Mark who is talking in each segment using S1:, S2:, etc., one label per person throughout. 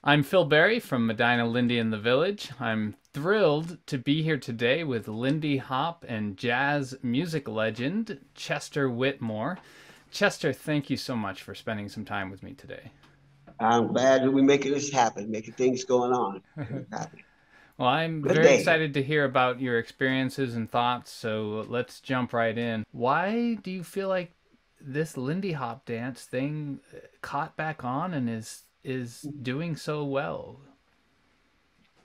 S1: I'm Phil Berry from Medina Lindy in the Village. I'm thrilled to be here today with Lindy Hop and jazz music legend Chester Whitmore. Chester, thank you so much for spending some time with me today.
S2: I'm glad that we're making this happen, making things going on. Making it happen.
S1: Well, I'm
S2: Good
S1: very
S2: day.
S1: excited to hear about your experiences and thoughts, so let's jump right in. Why do you feel like this Lindy Hop dance thing caught back on and is doing so well?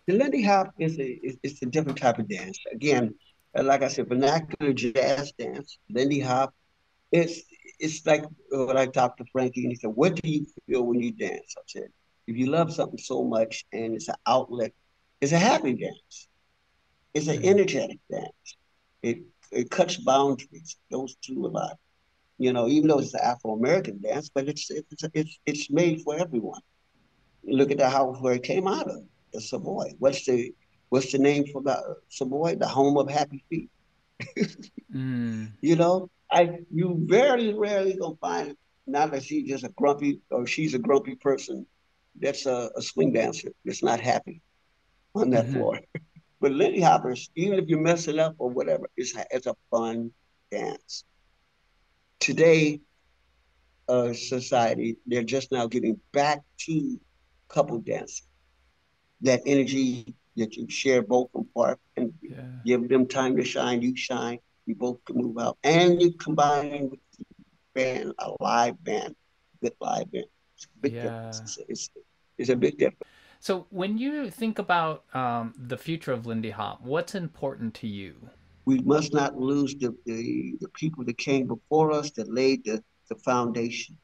S2: The Lindy Hop is a different type of dance. Again, like I said, vernacular jazz dance. Lindy Hop, it's it's like what I talked to Frankie, and he said, "What do you feel when you dance?" I said, "If you love something so much and it's an outlet, it's a happy dance. It's an
S1: Mm.
S2: energetic dance. It it cuts boundaries. Those two a lot. Even though it's an Afro American dance, but it's made for everyone. Look at the house where it came out of, the Savoy. What's the name for the Savoy? The home of happy feet.
S1: Mm.
S2: You very rarely gonna find not that she's just a grumpy or she's a grumpy person. That's a swing dancer that's not happy on that
S1: Mm-hmm.
S2: floor. But Lindy Hoppers, even if you mess it up or whatever, it's a fun dance. Today, society, they're just now getting back to couple dancing. That energy that you share both apart and
S1: Yeah.
S2: give them time to shine, you shine, you both can move out. And you combine with the band, a live band, good live band. It's a big difference.
S1: Yeah.
S2: It's a big difference.
S1: So when you think about the future of Lindy Hop, what's important to you?
S2: We must not lose the people that came before us that laid the foundation.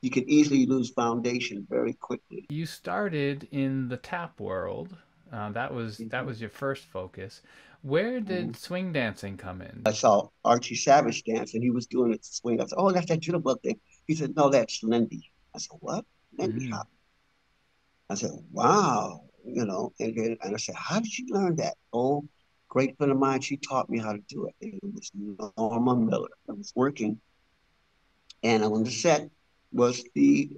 S2: You can easily lose foundation very quickly.
S1: You started in the tap world. That was
S2: Mm-hmm.
S1: your first focus. Where
S2: Mm-hmm.
S1: did swing dancing come
S2: I
S1: in?
S2: saw Archie Savage dance and he was doing it swing. I said, "Oh, that's that jitterbug thing." He said, "No, that's Lindy." I said, "What? Lindy
S1: Mm.
S2: hop?" I said, "Wow." And I said, "How did you learn that?" Oh, great friend of mine, she taught me how to do it. It was Norma Miller. I was working, and on the set was the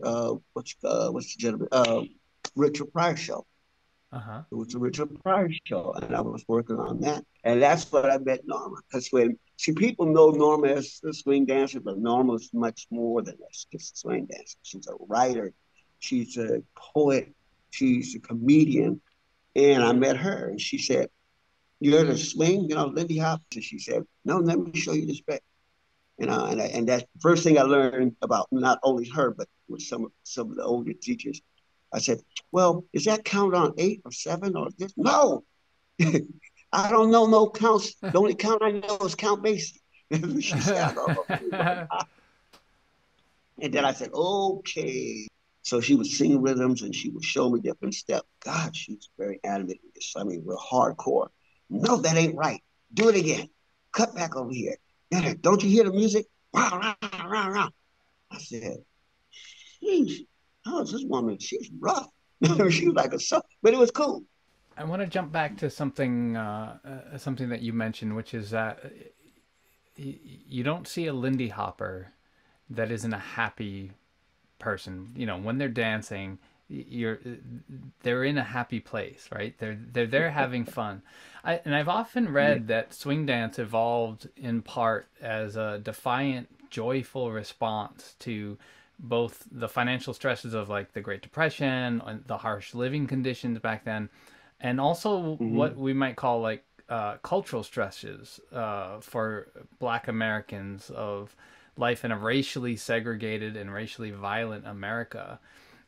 S2: what's the gentleman Richard Pryor show.
S1: Uh huh.
S2: It was the Richard Pryor show, and I was working on that. And that's what I met Norma. Because when see people know Norma as a swing dancer, but Norma is much more than that. She's just a swing dancer. She's a writer, she's a poet, she's a comedian. And I met her, and she said, "You're the swing, Lindy Hop." And she said, "No, let me show you this back." And that's the first thing I learned about not only her, but with some of the older teachers. I said, "Well, is that count on 8 or 7 or this?" No, I don't know no counts. The only count I know is count basie. She said, "I don't know." And then I said, "Okay." So she would sing rhythms and she would show me different steps. God, she's very animated with this. I mean, we're hardcore. No, that ain't right. Do it again. Cut back over here. Don't you hear the music? Rah, rah, rah, rah. I said, "Sheesh, how is this woman? She's rough." She was like a son, but it was cool.
S1: I want to jump back to something that you mentioned, which is that you don't see a Lindy Hopper that isn't a happy person. You know, when they're dancing, you're they're in a happy place, right? They're there having fun. I've often
S2: Yeah.
S1: read that swing dance evolved in part as a defiant, joyful response to both the financial stresses of like the Great Depression and the harsh living conditions back then, and also what
S2: Mm-hmm.
S1: we might call like cultural stresses for Black Americans of life in a racially segregated and racially violent America.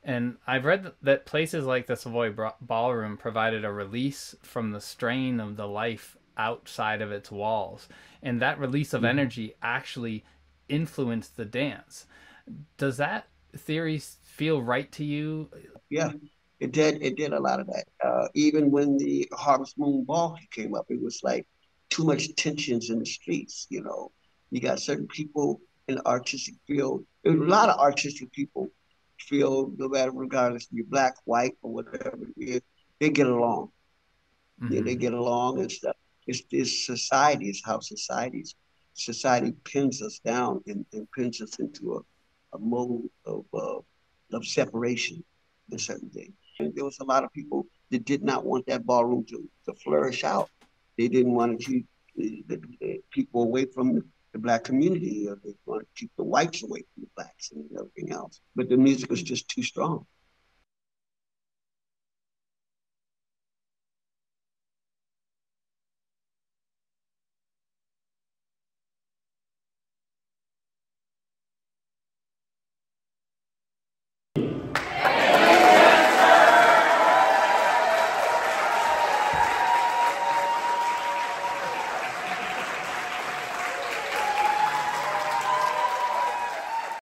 S1: And I've read that places like the Savoy Ballroom provided a release from the strain of the life outside of its walls. And that release of
S2: Mm-hmm.
S1: energy actually influenced the dance. Does that theory feel right to you?
S2: Yeah, it did. It did a lot of that. Even when the Harvest Moon Ball came up, it was like too much tensions in the streets. You got certain people in the artistic field. There's a lot of artistic people feel no matter regardless if you're black, white, or whatever it is, they get along. Yeah, they
S1: Mm-hmm.
S2: get along and stuff. It's society. It's how society pins us down and pins us into a mode of separation in certain things. And there was a lot of people that did not want that ballroom to flourish out. They didn't want to keep the people away from the black community, or they wanted to keep the whites away from the blacks and everything else. But the music was just too strong.